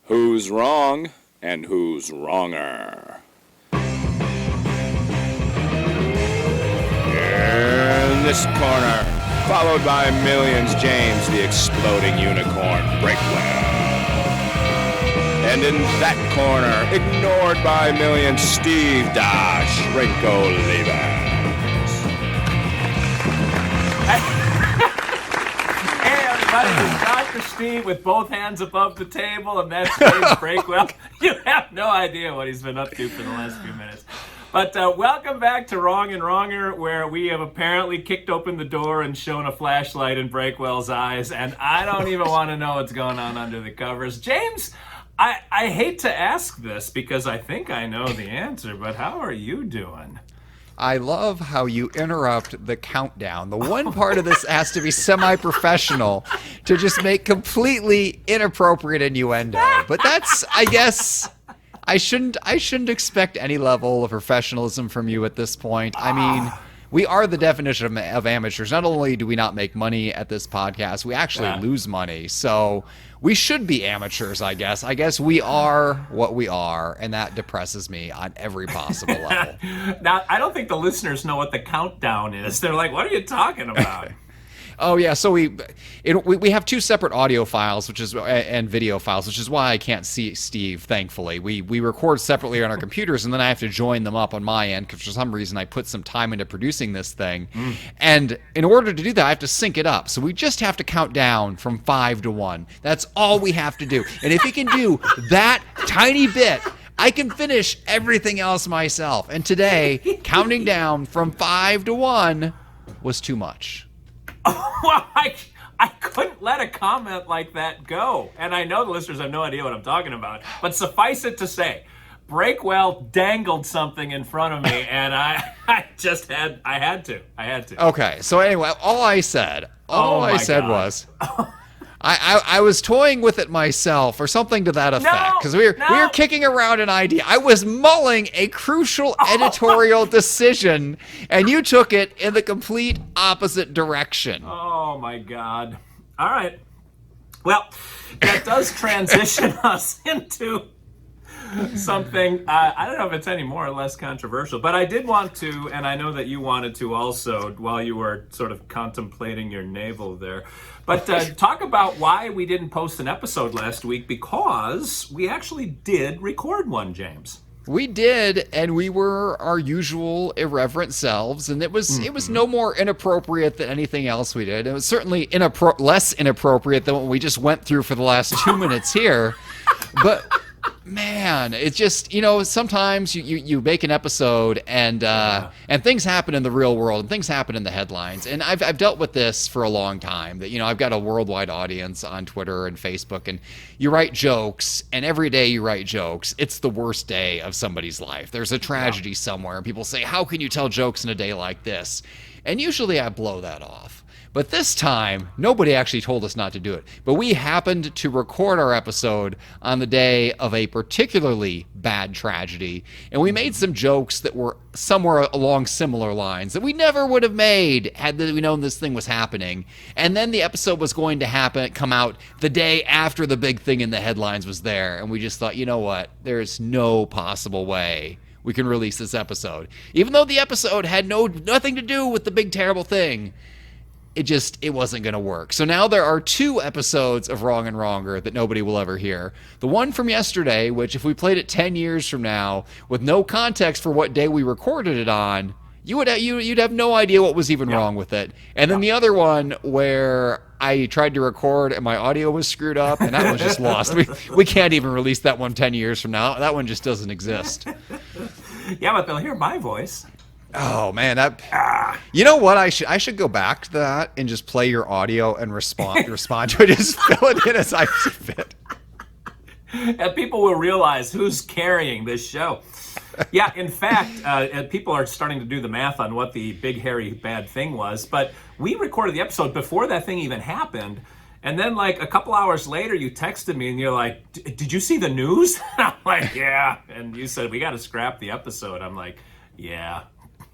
Who's wrong and who's wronger? In this corner, followed by millions, James the Exploding Unicorn Breakwell. And in that corner, ignored by millions, Steve Dash Rinko Levens. Hey everybody, it's Dr. Steve with both hands above the table, and that's James Breakwell. You have no idea what he's been up to for the last few minutes. But welcome back to Wrong and Wronger, where we have apparently kicked open the door and shown a flashlight in Breakwell's eyes, and I don't even want to know what's going on under the covers. James, I hate to ask this because I think I know the answer, but how are you doing? I love how you interrupt the countdown. The one part of this has to be semi-professional to just make completely inappropriate innuendo. But that's, I guess, I shouldn't expect any level of professionalism from you at this point. I mean, we are the definition of amateurs. Not only do we not make money at this podcast, we actually lose money. So we should be amateurs, I guess. I guess we are what we are, and that depresses me on every possible level. Now, I don't think the listeners know what the countdown is. They're like, what are you talking about? Oh yeah, so we have two separate audio files, and video files, which is why I can't see Steve. Thankfully, we record separately on our computers, and then I have to join them up on my end because for some reason I put some time into producing this thing, and in order to do that, I have to sync it up. So we just have to count down from 5 to 1. That's all we have to do, and if we can do that tiny bit, I can finish everything else myself. And today, counting down from 5 to 1 was too much. Well, I couldn't let a comment like that go. And I know the listeners have no idea what I'm talking about. But suffice it to say, Breakwell dangled something in front of me, and I had to. Okay, so anyway, all I said was... I was toying with it myself, or something to that effect, because we were kicking around an idea. I was mulling a crucial editorial decision, and you took it in the complete opposite direction. Oh my God! All right, well, that does transition us into something. I don't know if it's any more or less controversial, but I did want to, and I know that you wanted to also, while you were sort of contemplating your navel there. But talk about why we didn't post an episode last week, because we actually did record one, James. We did, and we were our usual irreverent selves, and it was no more inappropriate than anything else we did. It was certainly less inappropriate than what we just went through for the last 2 minutes here. But man, it's just, sometimes you make an episode and things happen in the real world and things happen in the headlines. And I've dealt with this for a long time, that, I've got a worldwide audience on Twitter and Facebook, and you write jokes, and every day you write jokes, it's the worst day of somebody's life. There's a tragedy somewhere, and people say, how can you tell jokes in a day like this? And usually I blow that off. But this time, nobody actually told us not to do it. But we happened to record our episode on the day of a particularly bad tragedy, and we made some jokes that were somewhere along similar lines that we never would have made had we known this thing was happening. And then the episode was going to come out the day after the big thing in the headlines was there, and we just thought, you know what? There's no possible way we can release this episode. Even though the episode had nothing to do with the big terrible thing, it wasn't going to work. So now there are 2 episodes of Wrong and Wronger that nobody will ever hear. The one from yesterday, which if we played it 10 years from now, with no context for what day we recorded it on, you'd have no idea what was even wrong with it. And then the other one where I tried to record and my audio was screwed up, and that was just lost. We can't even release that one 10 years from now. That one just doesn't exist. Yeah, but they'll hear my voice. Oh man, you know what? I should go back to that and just play your audio and respond to it. Just fill it in as I see fit. And people will realize who's carrying this show. Yeah, in fact, people are starting to do the math on what the big, hairy, bad thing was. But we recorded the episode before that thing even happened. And then, like, a couple hours later, you texted me and you're like, did you see the news? I'm like, yeah. And you said, we got to scrap the episode. I'm like, yeah.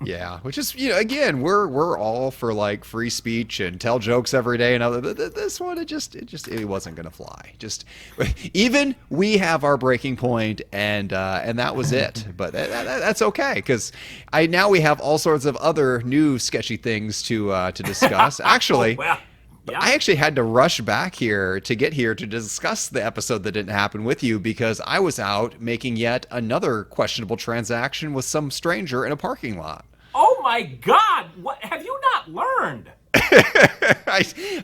Yeah, which is, again, we're all for like free speech and tell jokes every day and other. But this one, it wasn't gonna fly. Just even we have our breaking point, and that was it. But that's okay, because now we have all sorts of other new sketchy things to discuss. Actually. Well, yeah. I actually had to rush back here to get here to discuss the episode that didn't happen with you because I was out making yet another questionable transaction with some stranger in a parking lot. Oh my God! What have you not learned?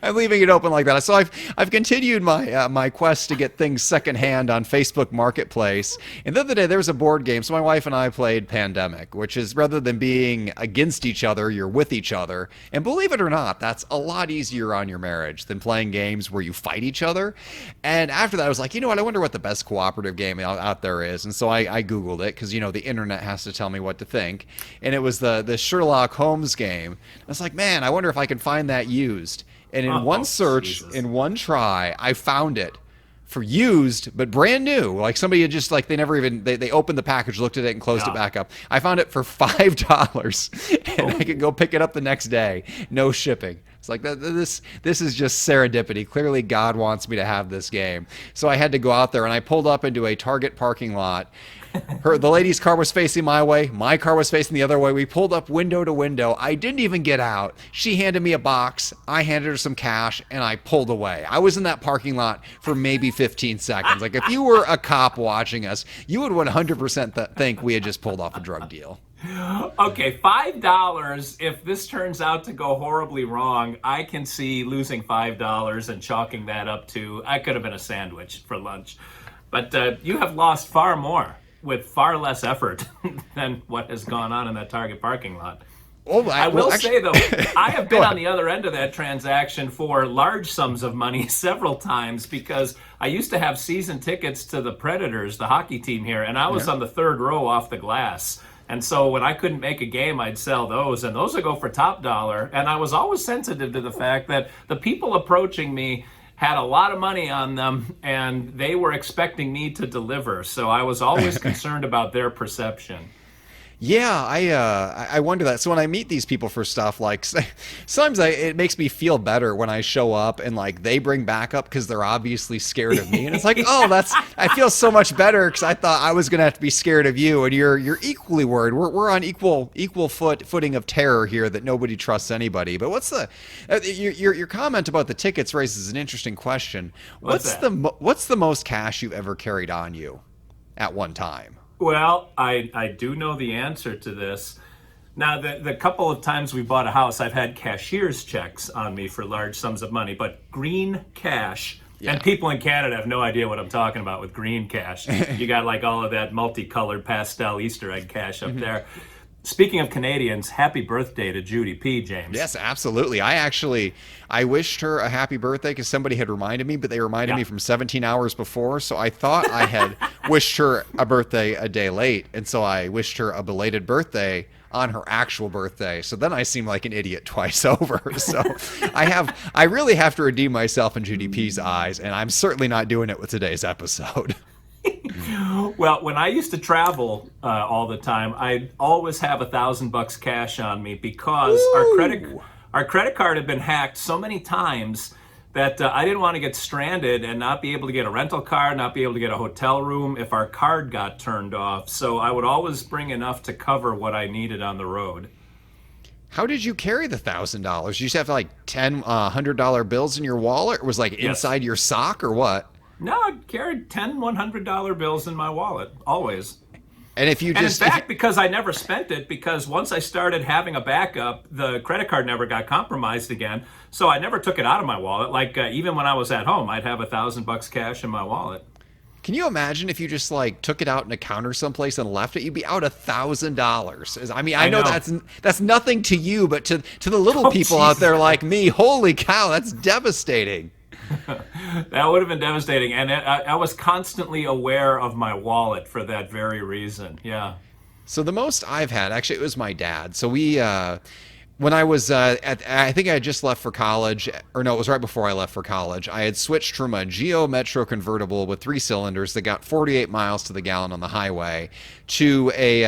I'm leaving it open like that. So I've continued my quest to get things secondhand on Facebook Marketplace. And the other day there was a board game. So my wife and I played Pandemic, which is rather than being against each other, you're with each other. And believe it or not, that's a lot easier on your marriage than playing games where you fight each other. And after that, I was like, you know what? I wonder what the best cooperative game out there is. And so I Googled it because the internet has to tell me what to think. And it was the Sherlock Holmes game. I was like, man, I wonder if I can find that used. And in one search, Jesus. in one try, I found it for used, but brand new. Like somebody had just they never even, they opened the package, looked at it and closed it back up. I found it for $5 and I could go pick it up the next day. No shipping. It's like this is just serendipity. Clearly God wants me to have this game. So I had to go out there and I pulled up into a Target parking lot. The lady's car was facing my way. My car was facing the other way. We pulled up window to window. I didn't even get out. She handed me a box. I handed her some cash, and I pulled away. I was in that parking lot for maybe 15 seconds. Like, if you were a cop watching us, you would 100% think we had just pulled off a drug deal. Okay, $5. If this turns out to go horribly wrong, I can see losing $5 and chalking that up to I could have been a sandwich for lunch. But you have lost far more with far less effort than what has gone on in that Target parking lot. Oh, I will say, though, I have been ahead. on the other end of that transaction for large sums of money several times because I used to have season tickets to the Predators, the hockey team here, and I was on the third row off the glass. And so when I couldn't make a game, I'd sell those, and those would go for top dollar. And I was always sensitive to the fact that the people approaching me had a lot of money on them, and they were expecting me to deliver. So I was always concerned about their perception. Yeah, I wonder that. So when I meet these people for stuff, like sometimes it makes me feel better when I show up and like they bring backup because they're obviously scared of me, and it's like, oh, I feel so much better because I thought I was gonna have to be scared of you, and you're equally worried. We're on equal footing of terror here that nobody trusts anybody. But what's your comment about the tickets raises an interesting question. What's the most cash you've ever carried on you at one time? Well, I do know the answer to this. Now, the couple of times we bought a house, I've had cashier's checks on me for large sums of money, but green cash, and people in Canada have no idea what I'm talking about with green cash. You got like all of that multicolored pastel Easter egg cash up there. Speaking of Canadians, happy birthday to Judy P, James. Yes, absolutely. I wished her a happy birthday because somebody had reminded me, but they reminded me from 17 hours before. So I thought I had wished her a birthday a day late. And so I wished her a belated birthday on her actual birthday. So then I seem like an idiot twice over. So I really have to redeem myself in Judy P's eyes. And I'm certainly not doing it with today's episode. Well, when I used to travel all the time, I'd always have $1,000 cash on me because our credit card had been hacked so many times that I didn't want to get stranded and not be able to get a rental car, not be able to get a hotel room if our card got turned off. So I would always bring enough to cover what I needed on the road. How did you carry the $1,000? You just have like 10 $100 bills in your wallet? Or was like inside your sock or what? No, I carried 10 $100 bills in my wallet, always. And if you just... And in fact, because I never spent it, because once I started having a backup, the credit card never got compromised again. So I never took it out of my wallet. Like, even when I was at home, I'd have $1,000 cash in my wallet. Can you imagine if you just like took it out in a counter someplace and left it? You'd be out $1,000. I mean, I know that's nothing to you, but to the little people out there like me, holy cow, that's devastating. That would have been devastating. And I was constantly aware of my wallet for that very reason. Yeah. So the most I've had, actually, it was my dad. So when I was I think I had just left for college, or no, it was right before I left for college. I had switched from a Geo Metro convertible with 3 cylinders that got 48 miles to the gallon on the highway to they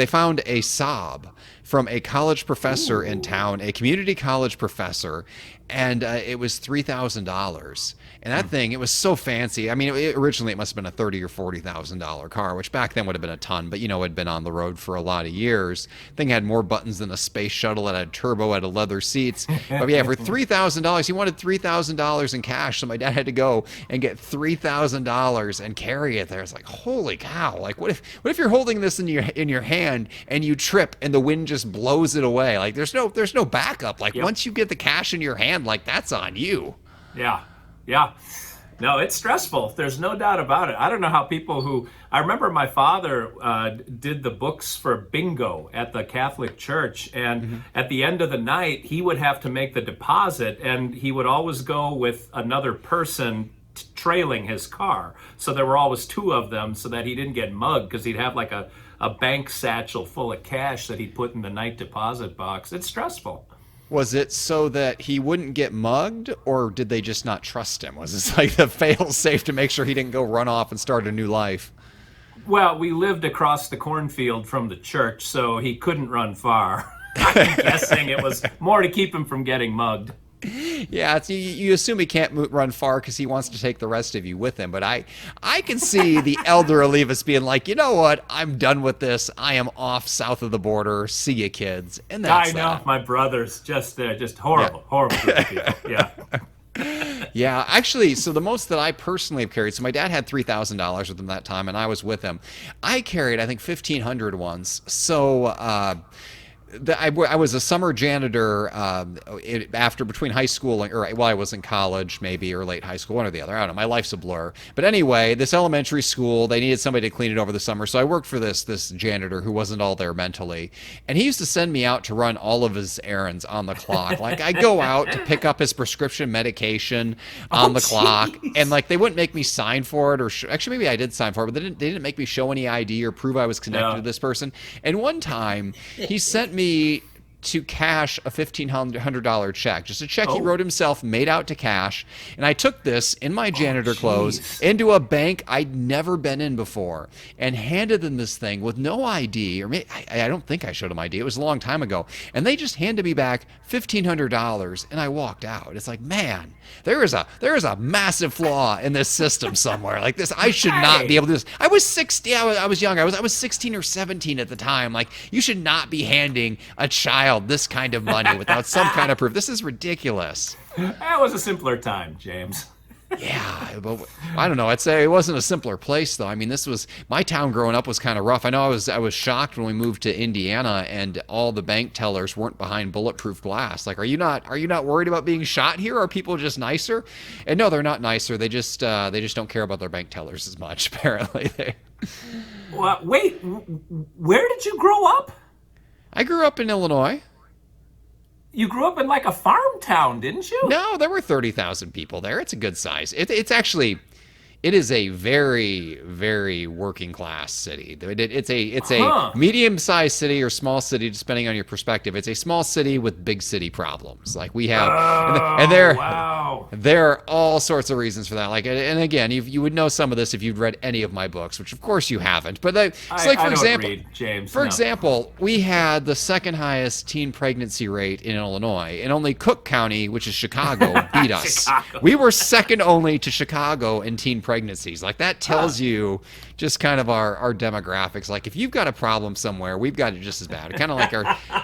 found a Saab from a college professor in town, a community college professor, and it was $3,000. And that thing, it was so fancy. I mean, originally it must have been a $30,000 or $40,000 car, which back then would have been a ton, but it had been on the road for a lot of years. Thing had more buttons than a space shuttle. It had turbo, it had leather seats. But yeah, for $3,000, he wanted $3,000 in cash, so my dad had to go and get $3,000 and carry it there. It's like, holy cow! Like, what if you're holding this in your hand and you trip and the wind just blows it away? Like, there's no backup. Like, once you get the cash in your hand, like, that's on you. Yeah. No, it's stressful. There's no doubt about it. I don't know how I remember my father did the books for bingo at the Catholic Church. And at the end of the night, he would have to make the deposit, and he would always go with another person trailing his car. So there were always 2 of them so that he didn't get mugged, because he'd have like a bank satchel full of cash that he'd put in the night deposit box. It's stressful. Was it so that he wouldn't get mugged, or did they just not trust him? Was this like the fail-safe to make sure he didn't go run off and start a new life? Well, we lived across the cornfield from the church, so he couldn't run far. I'm guessing it was more to keep him from getting mugged. Yeah, you assume he can't run far because he wants to take the rest of you with him. But I can see the elder Olivas being like, you know what? I'm done with this. I am off south of the border. See you, kids. And that's I know. My brother's just horrible. Horrible group of people. Yeah. Yeah, actually, so the most that I personally have carried, so my dad had $3,000 with him that time, and I was with him. I carried, I think, 1,500 once. So, I was a summer janitor between high school I was in college maybe, or late high school, one or the other. I don't know. My life's a blur. But anyway, this elementary school, they needed somebody to clean it over the summer. So I worked for this janitor who wasn't all there mentally. And he used to send me out to run all of his errands on the clock. Like, I'd go out to pick up his prescription medication on the clock. And like, they wouldn't make me sign for it, or actually maybe I did sign for it, but they didn't make me show any ID or prove I was connected to this person. And one time he sent me to cash a $1,500 check, just a check he wrote himself, made out to cash. And I took this in my janitor clothes into a bank I'd never been in before, and handed them this thing with no ID, or maybe, I don't think I showed them ID. It was a long time ago. And they just handed me back $1,500, and I walked out. It's like, man, there is a massive flaw in this system somewhere. Like this, I should not be able to do this. I was 60. I was young. I was 16 or 17 at the time. Like, you should not be handing a child this kind of money without some kind of proof. This is ridiculous. That was a simpler time, James. Yeah, but I don't know. I'd say it wasn't a simpler place, though. I mean, this was my town growing up was kind of rough. I know I was shocked when we moved to Indiana and all the bank tellers weren't behind bulletproof glass. Like, are you not worried about being shot here? Are people just nicer? And no, they're not nicer. They just don't care about their bank tellers as much. Apparently, Well, wait, where did you grow up? I grew up in Illinois. You grew up in like a farm town, didn't you? No, there were 30,000 people there. It's a good size. It's actually, it is a very, very working class city. It's a medium-sized city or small city, depending on your perspective. It's a small city with big city problems. Like we have, there are all sorts of reasons for that. Like, and again, you would know some of this if you'd read any of my books, which of course you haven't. But for example, we had the second highest teen pregnancy rate in Illinois, and only Cook County, which is Chicago, beat us. We were second only to Chicago in teen pregnancies. Like, that tells you just kind of our demographics. Like, if you've got a problem somewhere, we've got it just as bad. Kind of like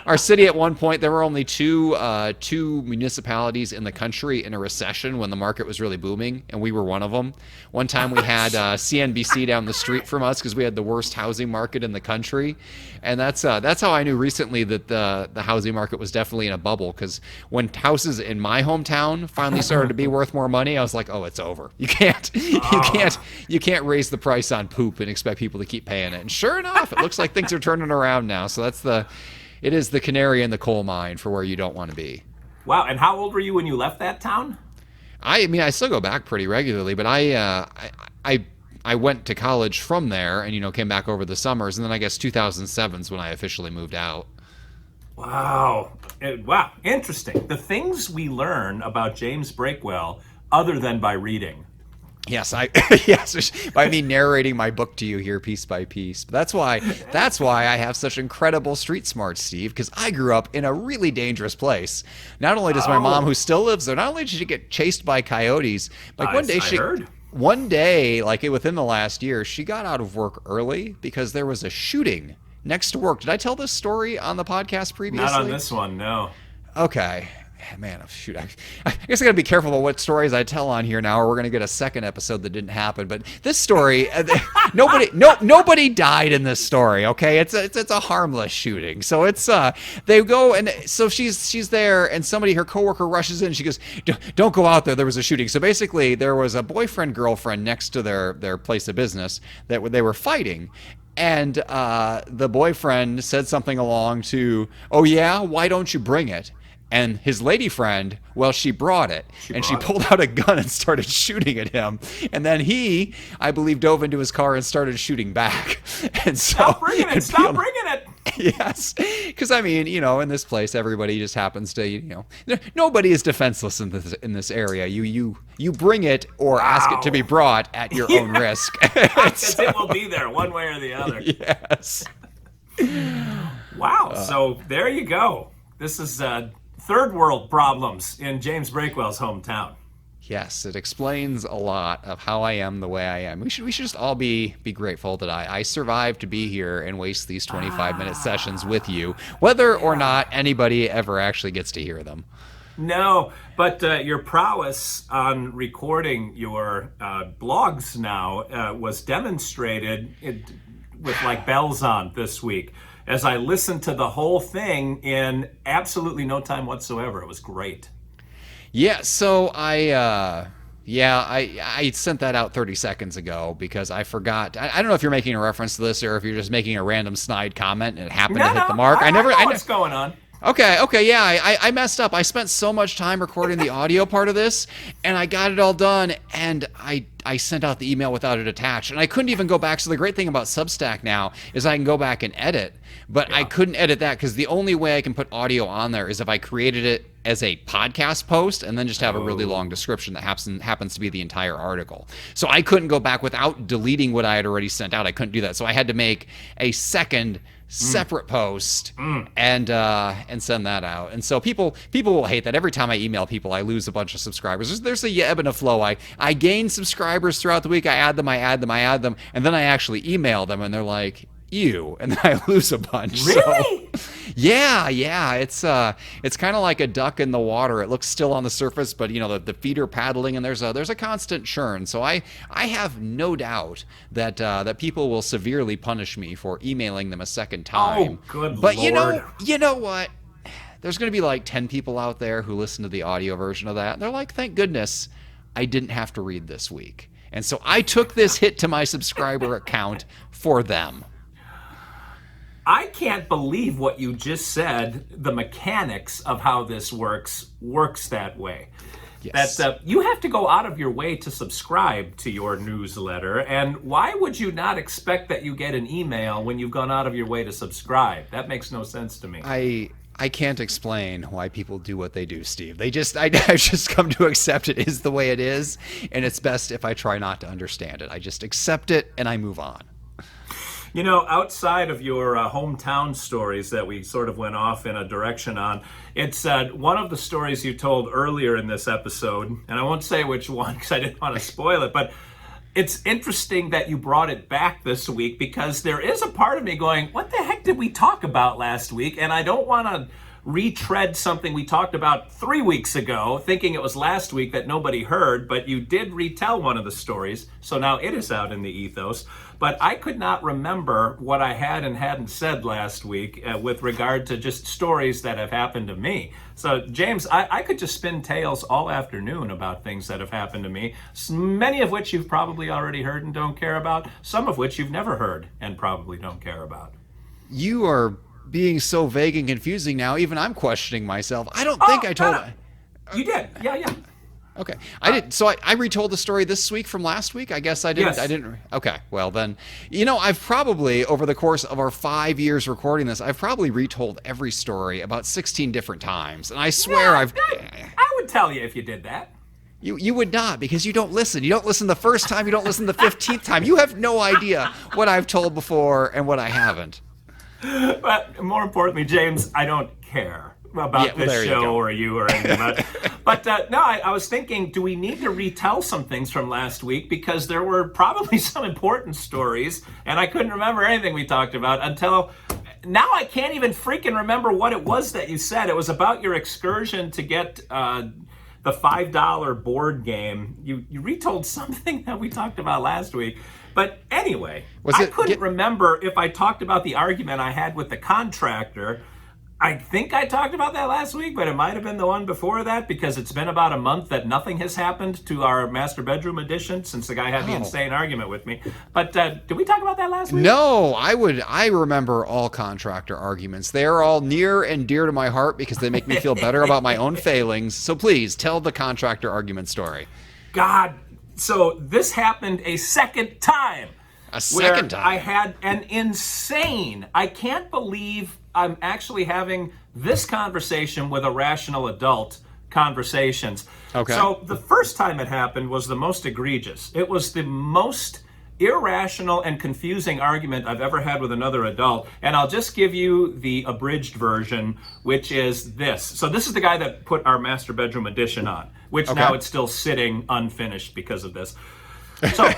our city at one point, there were only two municipalities in the country in a recession when the market was really booming, and we were one of them. One time we had CNBC down the street from us because we had the worst housing market in the country. And that's how I knew recently that the housing market was definitely in a bubble, because when houses in my hometown finally started to be worth more money, I was like, oh, it's over. You can't raise the price on poop and expect people to keep paying it. And sure enough, it looks like things are turning around now. So it is the canary in the coal mine for where you don't want to be. Wow. And how old were you when you left that town? I mean, I still go back pretty regularly, but I went to college from there and, came back over the summers. And then I guess 2007 is when I officially moved out. Wow. Wow. Interesting. The things we learn about James Breakwell other than by reading. Yes, yes, by me narrating my book to you here piece by piece. But that's why I have such incredible street smarts, Steve, because I grew up in a really dangerous place. Not only does my mom, who still lives there, not only did she get chased by coyotes, like one day, like within the last year, she got out of work early because there was a shooting next to work. Did I tell this story on the podcast previously? Not on this one, no. Okay. Man, shoot. I guess I gotta be careful about what stories I tell on here now, or we're gonna get a second episode that didn't happen. But this story, nobody died in this story. Okay, it's a harmless shooting. So they go, and so she's there, and her coworker rushes in. She goes, "Don't go out there. There was a shooting." So basically, there was a boyfriend girlfriend next to their place of business that they were fighting. And the boyfriend said something along to, "Oh yeah, why don't you bring it?" And his lady friend, well, she brought it. She pulled out a gun and started shooting at him. And then he, I believe, dove into his car and started shooting back. And so, Stop bringing it! Yes. Because, I mean, in this place, everybody just happens to, nobody is defenseless in this area. You bring it or ask it to be brought at your own risk. Because it will be there one way or the other. Yes. Wow. So there you go. This is third world problems in James Breakwell's hometown. Yes, it explains a lot of how I am the way I am. We should just all be grateful that I survived to be here and waste these 25-minute sessions with you, whether or not anybody ever actually gets to hear them. No, but your prowess on recording your blogs now was demonstrated with like bells on this week, as I listened to the whole thing in absolutely no time whatsoever. It was great. Yeah, so I sent that out 30 seconds ago because I forgot. I don't know if you're making a reference to this or if you're just making a random snide comment and it happened to hit the mark. I know what's going on. Okay, yeah, I messed up. I spent so much time recording the audio part of this, and I got it all done, and I sent out the email without it attached, and I couldn't even go back. So the great thing about Substack now is I can go back and edit, but I couldn't edit that because the only way I can put audio on there is if I created it as a podcast post and then just have a really long description that happens to be the entire article. So I couldn't go back without deleting what I had already sent out. I couldn't do that. So I had to make a second separate post and send that out. And so people will hate that. Every time I email people, I lose a bunch of subscribers. There's a ebb and a flow. I gain subscribers throughout the week. I add them, and then I actually email them, and they're like, ew, and then I lose a bunch. Really? So, yeah. It's kind of like a duck in the water. It looks still on the surface, but the feet are paddling, and there's a constant churn. So I have no doubt that people will severely punish me for emailing them a second time. Oh, good but Lord. you know what? There's going to be like 10 people out there who listen to the audio version of that. And they're like, thank goodness I didn't have to read this week. And so I took this hit to my subscriber account for them. I can't believe what you just said. The mechanics of how this works that way. Yes. That you have to go out of your way to subscribe to your newsletter. And why would you not expect that you get an email when you've gone out of your way to subscribe? That makes no sense to me. I can't explain why people do what they do, Steve. I've just come to accept it is the way it is, and it's best if I try not to understand it. I just accept it and I move on. Outside of your hometown stories that we sort of went off in a direction on, it's one of the stories you told earlier in this episode, and I won't say which one because I didn't want to spoil it, but it's interesting that you brought it back this week because there is a part of me going, what the heck did we talk about last week? And I don't want to retread something we talked about 3 weeks ago, thinking it was last week that nobody heard, but you did retell one of the stories, so now it is out in the ethos. But I could not remember what I had and hadn't said last week with regard to just stories that have happened to me. So, James, I could just spin tales all afternoon about things that have happened to me, many of which you've probably already heard and don't care about, some of which you've never heard and probably don't care about. You are being so vague and confusing now, even I'm questioning myself. I don't think I told... No. You did. Yeah. Okay. I did. So I retold the story this week from last week. I guess I didn't. Yes. I didn't. Okay. Well then, I've probably over the course of our 5 years recording this, I've probably retold every story about 16 different times, and I swear I would tell you if you did that. You would not, because you don't listen. You don't listen the first time. You don't listen the 15th time. You have no idea what I've told before and what I haven't. But more importantly, James, I don't care about this show or you or anything. But no, I was thinking, do we need to retell some things from last week? Because there were probably some important stories, and I couldn't remember anything we talked about until now. I can't even freaking remember what it was that you said. It was about your excursion to get the $5 board game. You retold something that we talked about last week. But anyway, I couldn't remember if I talked about the argument I had with the contractor. I think I talked about that last week, but it might have been the one before that, because it's been about a month that nothing has happened to our master bedroom edition since the guy had the insane argument with me. But did we talk about that last week? No, I remember all contractor arguments. They are all near and dear to my heart because they make me feel better about my own failings. So please tell the contractor argument story. God, so this happened a second time. A second time? I had an insane, I can't believe I'm actually having this conversation with a rational adult conversations. Okay. So the first time it happened was the most egregious. It was the most irrational and confusing argument I've ever had with another adult. And I'll just give you the abridged version, which is this. So this is the guy that put our master bedroom edition on, which now it's still sitting unfinished because of this. So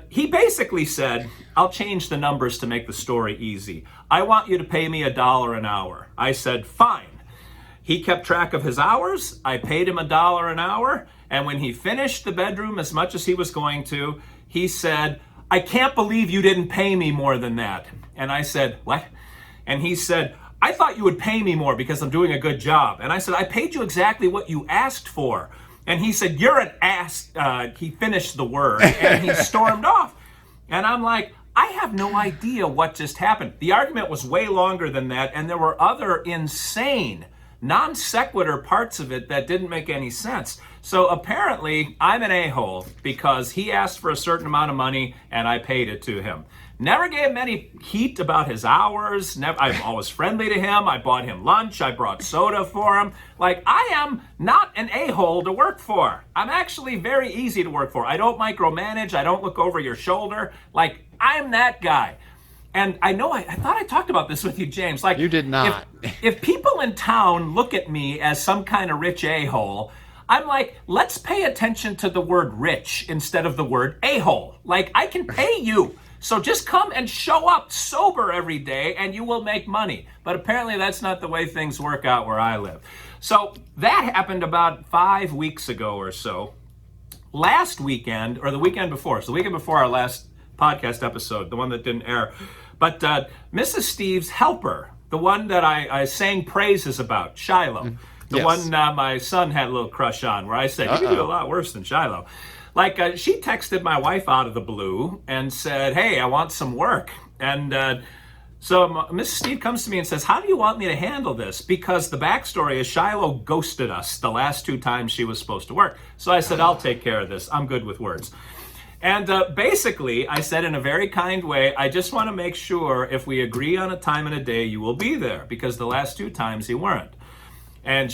he basically said, I'll change the numbers to make the story easy. I want you to pay me $1 an hour. I said, fine. He kept track of his hours. I paid him $1 an hour. And when he finished the bedroom as much as he was going to, he said, I can't believe you didn't pay me more than that. And I said, what? And he said, I thought you would pay me more because I'm doing a good job. And I said, I paid you exactly what you asked for. And he said, you're an ass. He finished the word and he stormed off. And I'm like, I have no idea what just happened. The argument was way longer than that. And there were other insane, non sequitur parts of it that didn't make any sense. So apparently I'm an a-hole because he asked for a certain amount of money and I paid it to him. Never gave him any heat about his hours. I'm always friendly to him. I bought him lunch. I brought soda for him. Like, I am not an a-hole to work for. I'm actually very easy to work for. I don't micromanage. I don't look over your shoulder. Like, I'm that guy. And I know I thought I talked about this with you, James. Like, you did not. If people in town look at me as some kind of rich a-hole, I'm like, let's pay attention to the word rich instead of the word a-hole. Like, I can pay you. So just come and show up sober every day and you will make money. But apparently that's not the way things work out where I live. So that happened about 5 weeks ago or so. Last weekend, or the weekend before, so the weekend before our last podcast episode, the one that didn't air. But Mrs. Steve's helper, the one that I sang praises about, Shiloh, the one my son had a little crush on, where I said, you can do a lot worse than Shiloh. Like, she texted my wife out of the blue and said, hey, I want some work. And so Mrs. Steve comes to me and says, how do you want me to handle this? Because the backstory is Shiloh ghosted us the last 2 times she was supposed to work. So I said, I'll take care of this. I'm good with words. And basically, I said in a very kind way, I just want to make sure if we agree on a time and a day, you will be there. Because the last 2 times you weren't. And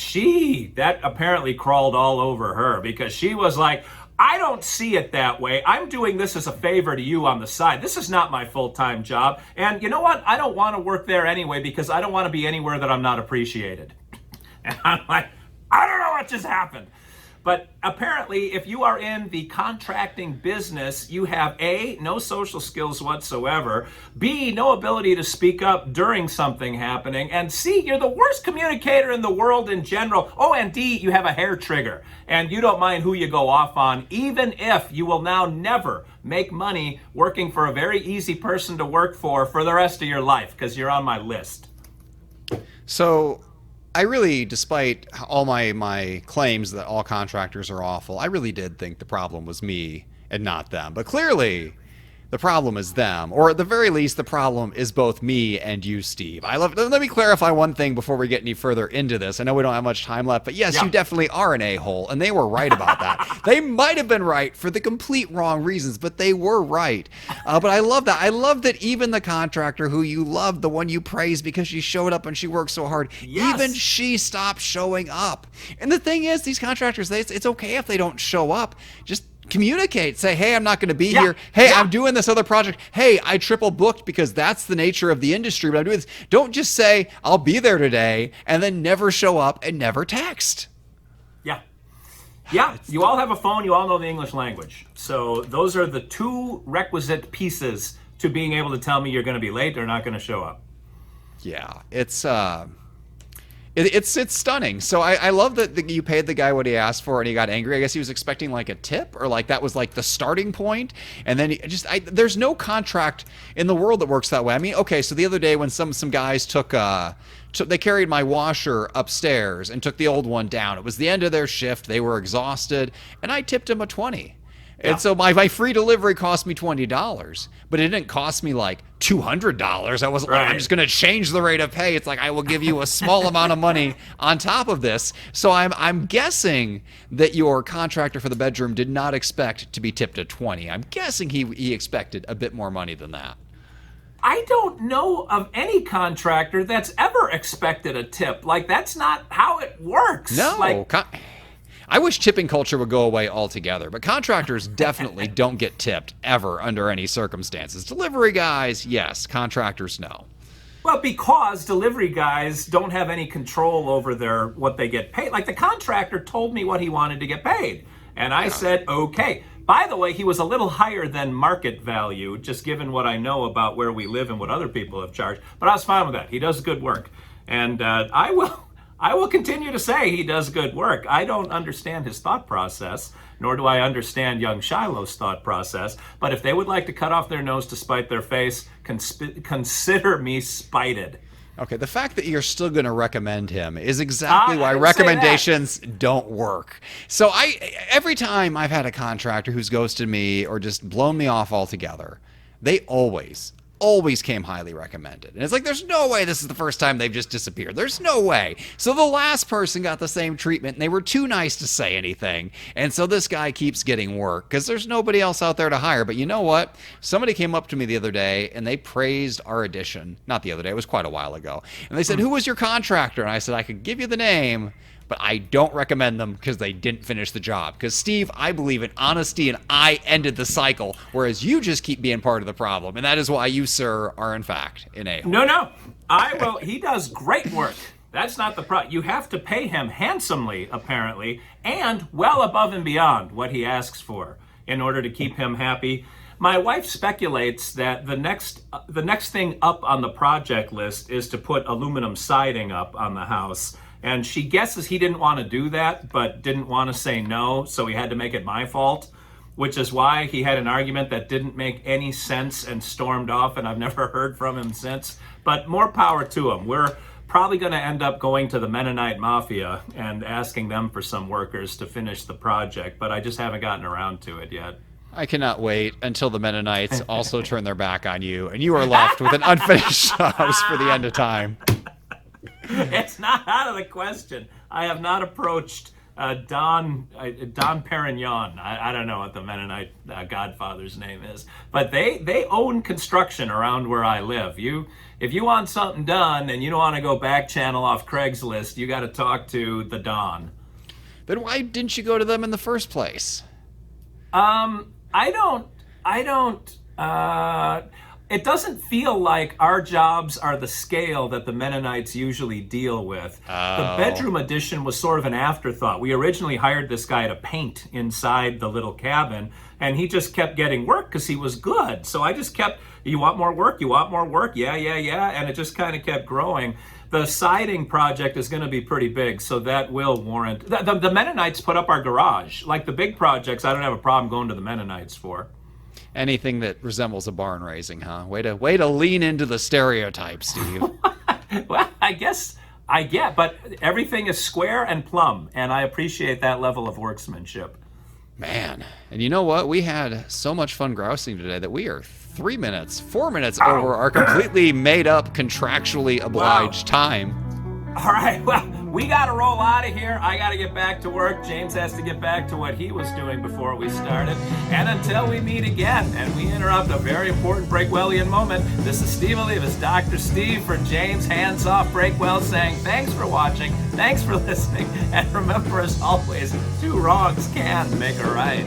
that apparently crawled all over her because she was like, I don't see it that way. I'm doing this as a favor to you on the side. This is not my full-time job. And you know what? I don't want to work there anyway because I don't want to be anywhere that I'm not appreciated. And I'm like, I don't know what just happened. But apparently, if you are in the contracting business, you have A, no social skills whatsoever, B, no ability to speak up during something happening, and C, you're the worst communicator in the world in general. Oh, and D, you have a hair trigger, and you don't mind who you go off on, even if you will now never make money working for a very easy person to work for the rest of your life, because you're on my list. So I really, despite all my claims that all contractors are awful, I really did think the problem was me and not them. But clearly, The problem is them, or at the very least, the problem is both me and you, Steve. Let me clarify one thing before we get any further into this. I know we don't have much time left, but yes, Yeah. you definitely are an a-hole, and they were right about that. They might have been right for the complete wrong reasons, but they were right. But I love that. I love that even the contractor who you loved, the one you praised because she showed up and she worked so hard, Yes. even she stopped showing up. And the thing is, these contractors, it's okay if they don't show up. Just communicate. Say, hey, I'm not going to be here. Hey, I'm doing this other project. Hey, I triple booked because that's the nature of the industry, but I'm doing this. Don't just say, I'll be there today, and then never show up and never text. Yeah. Yeah, you all have a phone. You all know the English language. So those are the two requisite pieces to being able to tell me you're going to be late or not going to show up. Yeah, it's stunning. So I love that you paid the guy what he asked for and he got angry. I guess he was expecting like a tip, or like that was like the starting point. And then there's no contract in the world that works that way. I mean, okay, so the other day when some guys they carried my washer upstairs and took the old one down. It was the end of their shift. They were exhausted, and I tipped him a 20. And so my free delivery cost me $20, but it didn't cost me like $200. I wasn't like, I'm just going to change the rate of pay. It's like, I will give you a small amount of money on top of this. So I'm guessing that your contractor for the bedroom did not expect to be tipped a 20. I'm guessing he expected a bit more money than that. I don't know of any contractor that's ever expected a tip. Like, that's not how it works. No. Like, I wish tipping culture would go away altogether, but contractors definitely don't get tipped ever under any circumstances. Delivery guys, yes. Contractors, no. well, because delivery guys don't have any control over what they get paid. Like, the contractor told me what he wanted to get paid, and I said, okay. By the way, he was a little higher than market value, just given what I know about where we live and what other people have charged. But I was fine with that. He does good work, and I will continue to say he does good work. I don't understand his thought process, nor do I understand young Shiloh's thought process. But if they would like to cut off their nose to spite their face, consider me spited. Okay, the fact that you're still going to recommend him is exactly why I didn't say recommendations don't work. So every time I've had a contractor who's ghosted me or just blown me off altogether, they always came highly recommended. And it's like, there's no way this is the first time they've just disappeared. There's no way. So the last person got the same treatment, and they were too nice to say anything. And so this guy keeps getting work because there's nobody else out there to hire. But you know what? Somebody came up to me the other day, and they praised our addition. Not the other day. It was quite a while ago. And they said, who was your contractor? And I said, I could give you the name, but I don't recommend them because they didn't finish the job. Because, Steve, I believe in honesty, and I ended the cycle, whereas you just keep being part of the problem. And that is why you, sir, are, in fact, an a-hole. No. He does great work. That's not the problem. You have to pay him handsomely, apparently, and well above and beyond what he asks for in order to keep him happy. My wife speculates that the next thing up on the project list is to put aluminum siding up on the house. And she guesses he didn't want to do that, but didn't want to say no, so he had to make it my fault, which is why he had an argument that didn't make any sense and stormed off, and I've never heard from him since. But more power to him. We're probably going to end up going to the Mennonite Mafia and asking them for some workers to finish the project, but I just haven't gotten around to it yet. I cannot wait until the Mennonites also turn their back on you, and you are left with an unfinished house for the end of time. It's not out of the question. I have not approached Don Perignon. I don't know what the Mennonite godfather's name is, but they own construction around where I live. If you want something done and you don't want to go back channel off Craigslist, you got to talk to the Don. Then why didn't you go to them in the first place? It doesn't feel like our jobs are the scale that the Mennonites usually deal with. The bedroom addition was sort of an afterthought. We originally hired this guy to paint inside the little cabin, and he just kept getting work because he was good. So I just kept, you want more work? You want more work? Yeah. And it just kind of kept growing. The siding project is going to be pretty big, so that will warrant. The Mennonites put up our garage. Like the big projects, I don't have a problem going to the Mennonites for. Anything that resembles a barn raising, huh? Way to lean into the stereotype, Steve. Well, I guess I get, but everything is square and plumb, and I appreciate that level of workmanship. Man, and you know what? We had so much fun grousing today that we are 4 minutes over our completely made up, contractually obliged time. All right, well, we got to roll out of here. I got to get back to work. James has to get back to what he was doing before we started. And until we meet again and we interrupt a very important Breakwellian moment, this is Steve Olivas, Dr. Steve for James Hands Off Breakwell, saying thanks for watching, thanks for listening, and remember, as always, 2 wrongs can make a right.